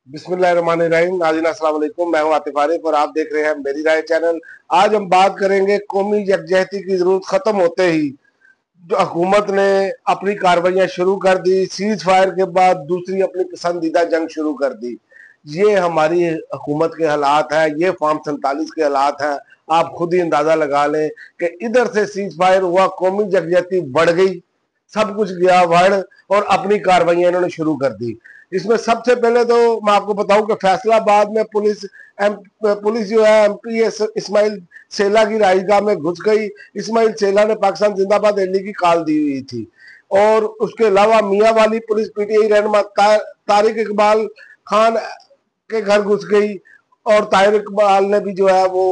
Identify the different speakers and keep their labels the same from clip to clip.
Speaker 1: बिस्मिल्लाहिर्रहमानिर्रहीम। नाज़रीन अस्सलाम वालेकुम, मैं हूं आतिफ आरिफ और आप देख रहे हैं मेरी राय चैनल। आज हम बात करेंगे कौमी यकजहती की जरूरत खत्म होते ही जो हुकूमत ने अपनी कार्रवाइयां शुरू कर दी, सीज फायर के बाद दूसरी अपनी पसंदीदा जंग शुरू कर दी। ये हमारी हुकूमत के हालात है, ये फॉर्म 47 के हालात हैं। आप खुद ही अंदाजा लगा लें कि इधर से सीज फायर हुआ, कौमी यकजहती बढ़ गई, सब कुछ गया बढ़ और अपनी कार्रवाइयां इन्होंने शुरू कर दी। इसमें सबसे पहले तो मैं आपको बताऊं कि फैसलाबाद में पुलिस जो है एमपी इस्माइल सेला की राजगाह में घुस गई। इस्माइल सेला ने पाकिस्तान जिंदाबाद रैली की कॉल दी हुई थी। और उसके अलावा मियाँ वाली पुलिस पीटीआई रहनुमा तारिक इकबाल खान के घर घुस गई और ताहिर इकबाल ने भी जो है वो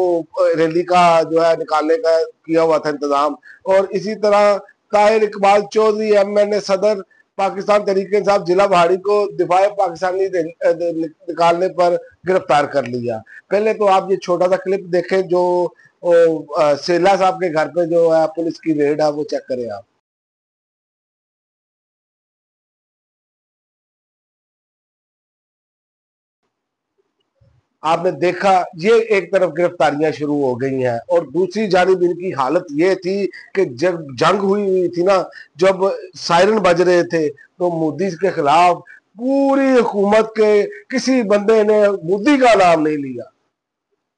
Speaker 1: रैली का जो है निकालने का किया हुआ था इंतजाम। और इसी तरह ताहिर इकबाल चौधरी एमएनए सदर पाकिस्तान तरीके इंसाफ जिला पहाड़ी को दिफाए पाकिस्तानी निकालने पर गिरफ्तार कर लिया। पहले तो आप ये छोटा सा क्लिप देखें जो सेला साहब के घर पे जो है पुलिस की रेड है, वो चेक करें आप। आपने देखा ये एक तरफ गिरफ्तारियां शुरू हो गई हैं और दूसरी जानिब इनकी हालत ये थी कि जब जंग हुई हुई थी ना, जब सायरन बज रहे थे तो मोदी के खिलाफ पूरी हुकूमत के किसी बंदे ने मोदी का नाम नहीं लिया।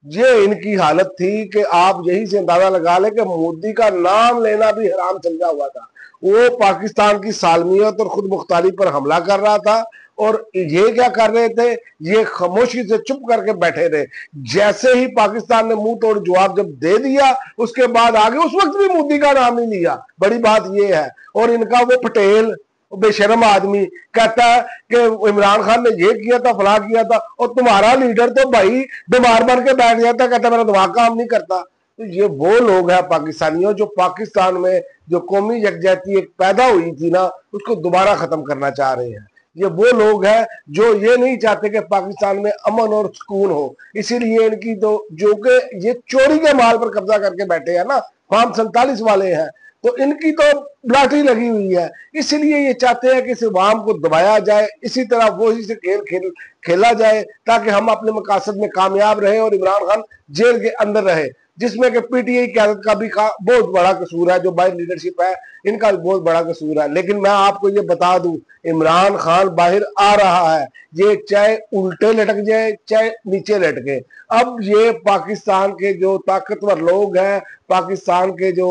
Speaker 1: ये इनकी हालत थी कि आप यही से अंदाजा लगा लें कि मोदी का नाम लेना भी हराम समझा हुआ था। वो पाकिस्तान की सालमियत और खुद मुख्तारी पर हमला कर रहा था। और ये क्या कर रहे थे, ये खामोशी से चुप करके बैठे रहे। जैसे ही पाकिस्तान ने मुंह तोड़ जवाब जब दे दिया, उसके बाद आगे उस वक्त भी मोदी का नाम नहीं लिया। बड़ी बात ये है। और इनका वो पटेल बेशरम आदमी कहता है कि इमरान खान ने ये किया था, फला किया था, और तुम्हारा लीडर तो भाई बीमार बन के बैठ जाता, कहता मेरा दिमाग काम नहीं करता। तो ये वो लोग हैं पाकिस्तानियों जो पाकिस्तान में जो कौमी यकजहती एक पैदा हुई थी ना, उसको दोबारा खत्म करना चाह रहे हैं। ये वो लोग हैं जो ये नहीं चाहते कि पाकिस्तान में अमन और सुकून हो। इसीलिए इनकी तो जो कि ये चोरी के माल पर कब्जा करके बैठे हैं ना, फॉर्म 47 वाले हैं, तो इनकी तो लॉटरी लगी हुई है। इसलिए ये चाहते हैं कि इस अवाम को दबाया जाए, इसी तरह वो इसे खेला जाए ताकि हम अपने मकासद में कामयाब रहे और इमरान खान जेल के अंदर रहे, जिसमें कि पीटीआई क्यादत का भी बहुत बड़ा कसूर है, जो बाहर लीडरशिप है इनका भी बहुत बड़ा कसूर है। लेकिन मैं आपको ये बता दूं, इमरान खान बाहर आ रहा है, ये चाहे उल्टे लटक जाए चाहे नीचे लटके। अब ये पाकिस्तान के जो ताकतवर लोग हैं, पाकिस्तान के जो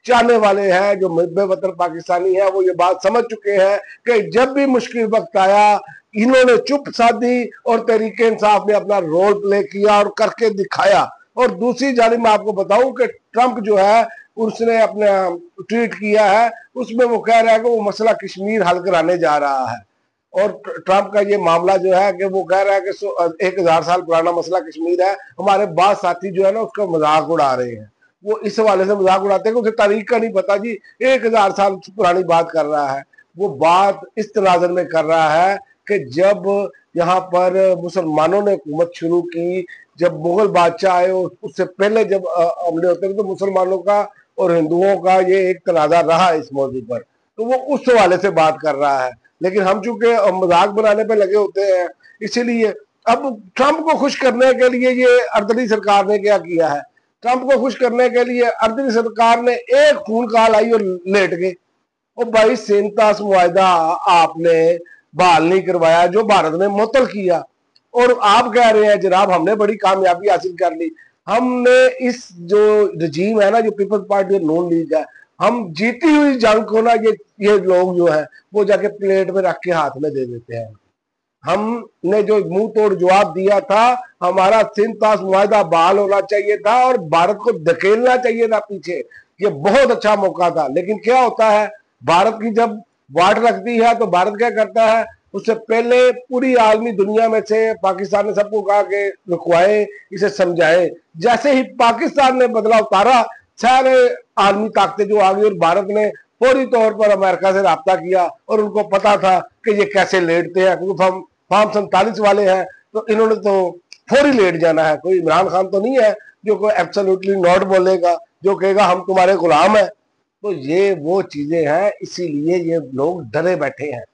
Speaker 1: चाहने वाले हैं, जो मुहब्बे वतन पाकिस्तानी हैं, वो ये बात समझ चुके हैं कि जब भी मुश्किल वक्त आया इन्होंने चुप साधी और तहरीके इंसाफ ने अपना रोल प्ले किया और करके दिखाया। और दूसरी जानिब मैं आपको बताऊं कि ट्रंप जो है उसने अपने ट्वीट किया है, उसमें वो कह रहा है कि वो मसला कश्मीर हल कराने जा रहा है। और ट्रंप का ये मामला जो है कि वो कह रहा है कि 1000 साल पुराना मसला कश्मीर है। हमारे बाद साथी जो है ना उसका मजाक उड़ा रहे हैं। वो इस हवाले से मजाक उड़ाते हैं कि उसे तारीख का नहीं पता जी, 1000 साल पुरानी बात कर रहा है। वो बात इस तनाजर में कर रहा है कि जब यहाँ पर मुसलमानों ने हुकूमत शुरू की, जब मुगल बादशाह आए और उससे पहले जब हमले होते थे, तो मुसलमानों का और हिंदुओं का ये एक तनाजा रहा इस मौजू पर, तो वो उस हवाले से बात कर रहा है। लेकिन हम चूंकि मजाक बनाने पे लगे होते हैं, इसीलिए अब ट्रंप को खुश करने के लिए ये अर्दली सरकार ने क्या किया है, ट्रंप को खुश करने के लिए अर्दली सरकार ने एक फोन कॉल आई और लेट गए। और भाई सेंतास मुआहदा आपने बहाल नहीं करवाया जो भारत ने मुअत्तल किया, और आप कह रहे हैं जनाब हमने बड़ी कामयाबी हासिल कर ली। हमने इस जो रजीम है ना, जो पीपल्स पार्टी नून लीग है, हम जीती हुई जंग को ना ये लोग जो है वो जाके प्लेट में रख के हाथ में दे देते हैं। हमने जो मुंह तोड़ जवाब दिया था, हमारा सिंध ताश मुआहदा बहाल होना चाहिए था और भारत को धकेलना चाहिए था पीछे। ये बहुत अच्छा मौका था। लेकिन क्या होता है, भारत की जब वाट लगती है तो भारत क्या करता है, उससे पहले पूरी आलमी दुनिया में से पाकिस्तान ने सबको कहा कि रुकवाए, इसे समझाए। जैसे ही पाकिस्तान ने बदला उतारा, सारे आलमी ताकतें जो आ गई और भारत ने फौरी तौर पर अमेरिका से रब्ता किया। और उनको पता था कि ये कैसे लेटते हैं, क्योंकि हम फॉर्म 47 वाले हैं, तो इन्होंने तो फौरी लेट जाना है। कोई इमरान खान तो नहीं है जो कोई एब्सोल्युटली नॉट बोलेगा, जो कहेगा हम तुम्हारे गुलाम हैं। तो ये वो चीजें हैं, इसीलिए ये लोग डरे बैठे हैं।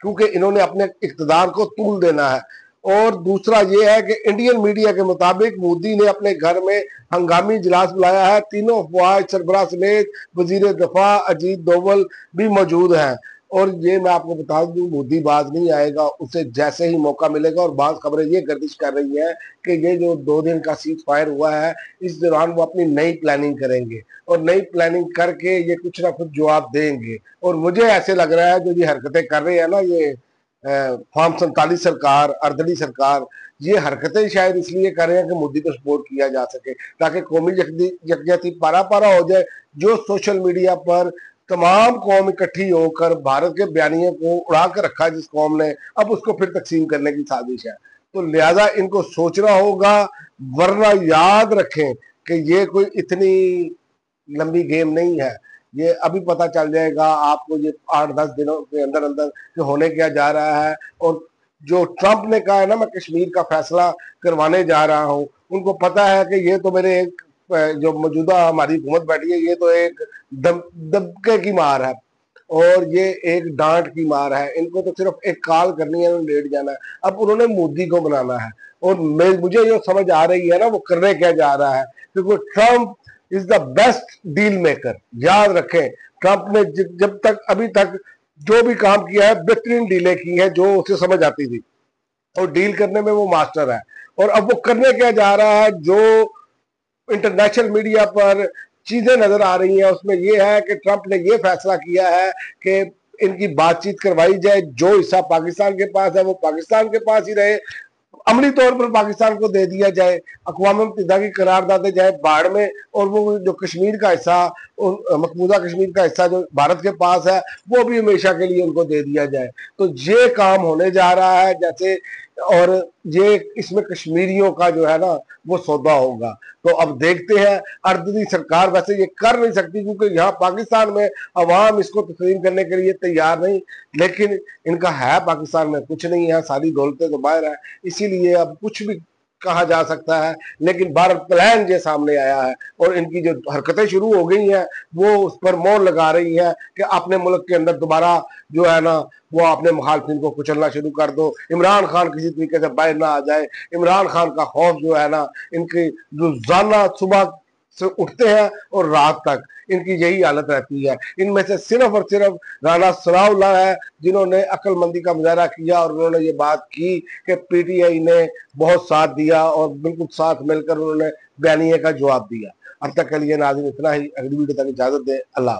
Speaker 1: क्योंकि इन्होंने अपने इक़्तिदार को तूल देना है। और दूसरा ये है कि इंडियन मीडिया के मुताबिक मोदी ने अपने घर में हंगामी इजलास बुलाया है। तीनों अफवाज सरबराह समेत वजीर दफा अजीत डोवल भी मौजूद हैं। और ये मैं आपको बता दूं, मोदी बाज नहीं आएगा, उसे जैसे ही मौका मिलेगा। और बात खबरें ये गर्दिश कर रही हैं कि ये जो 2 दिन का सीज फायर हुआ है, इस दौरान वो अपनी नई प्लानिंग करेंगे और नई प्लानिंग करके ये कुछ ना कुछ जवाब देंगे। और मुझे ऐसे लग रहा है जो ये हरकतें कर रहे हैं ना, ये फॉर्म 47 सरकार, अर्दली सरकार, ये हरकतें शायद इसलिए कर रहे हैं कि मोदी को सपोर्ट किया जा सके, ताकि कौमी यकजहती पारा पारा हो जाए। जो सोशल मीडिया पर तमाम कौम इकट्ठी होकर भारत के बयानियों को उड़ा कर रखा जिस कौम ने, अब उसको फिर तकसीम करने की साजिश है। तो लिहाजा इनको सोचना होगा, वरना याद रखें कि ये कोई इतनी लंबी गेम नहीं है। ये अभी पता चल जाएगा आपको, ये 8-10 दिनों के अंदर अंदर कि होने क्या जा रहा है। और जो ट्रंप ने कहा है ना, मैं कश्मीर का फैसला करवाने जा रहा हूं, उनको पता है कि ये तो मेरे एक जो मौजूदा हमारी हुकूमत बैठी है, ये तो एक दबके की मार है और ये एक डांट की मार है। इनको तो सिर्फ एक कॉल करनी है, लेट जाना है। अब उन्होंने मोदी को बनाना है और मुझे जो समझ आ रही है ना, वो करने क्या जा रहा है, क्योंकि Trump is the best deal maker. याद रखें, ट्रंप ने जब तक अभी तक जो भी काम किया है, बेहतरीन डीलें की है जो उसे समझ आती थी, और डील करने में वो मास्टर है। और अब वो करने क्या जा रहा है, जो इंटरनेशनल मीडिया पर चीजें नजर आ रही हैं, उसमें यह है कि ट्रंप ने यह फैसला किया है कि इनकी बातचीत करवाई जाए। जो हिस्सा पाकिस्तान के पास है वो पाकिस्तान के पास ही रहे, अमली तौर पर पाकिस्तान को दे दिया जाए, अक़वाम मुत्तहिदा की करारदादें जाए बाढ़ में, और वो जो कश्मीर का हिस्सा, मकबूजा कश्मीर का हिस्सा जो भारत के पास है, वो भी हमेशा के लिए उनको दे दिया जाए। तो ये काम होने जा रहा है जैसे, और ये इसमें कश्मीरियों का जो है ना वो सौदा होगा। तो अब देखते हैं। अर्दली सरकार वैसे ये कर नहीं सकती क्योंकि यहाँ पाकिस्तान में अवाम इसको तस्लीम करने के लिए तैयार नहीं, लेकिन इनका है पाकिस्तान में कुछ नहीं है, सारी दौलतें तो बाहर है, इसीलिए अब कुछ भी कहा जा सकता है। लेकिन भारत प्लान जो सामने आया है और इनकी जो हरकतें शुरू हो गई हैं, वो उस पर मोहर लगा रही है कि अपने मुल्क के अंदर दोबारा जो है ना, वो अपने मुखालफिन को कुचलना शुरू कर दो। इमरान खान किसी तरीके से बाहर ना आ जाए। इमरान खान का खौफ जो है ना, इनकी रोजाना सुबह से उठते हैं और रात तक इनकी यही हालत रहती है। इनमें से सिर्फ और सिर्फ राना सनाउल्लाह है जिन्होंने अक्लमंदी का मुजाहरा किया और उन्होंने ये बात की कि पीटीआई ने बहुत साथ दिया और बिल्कुल साथ मिलकर उन्होंने बयानिए का जवाब दिया। अब तक के लिए नाज़रीन इतना ही। अगली वीडियो तक इजाजत दें। अल्लाह।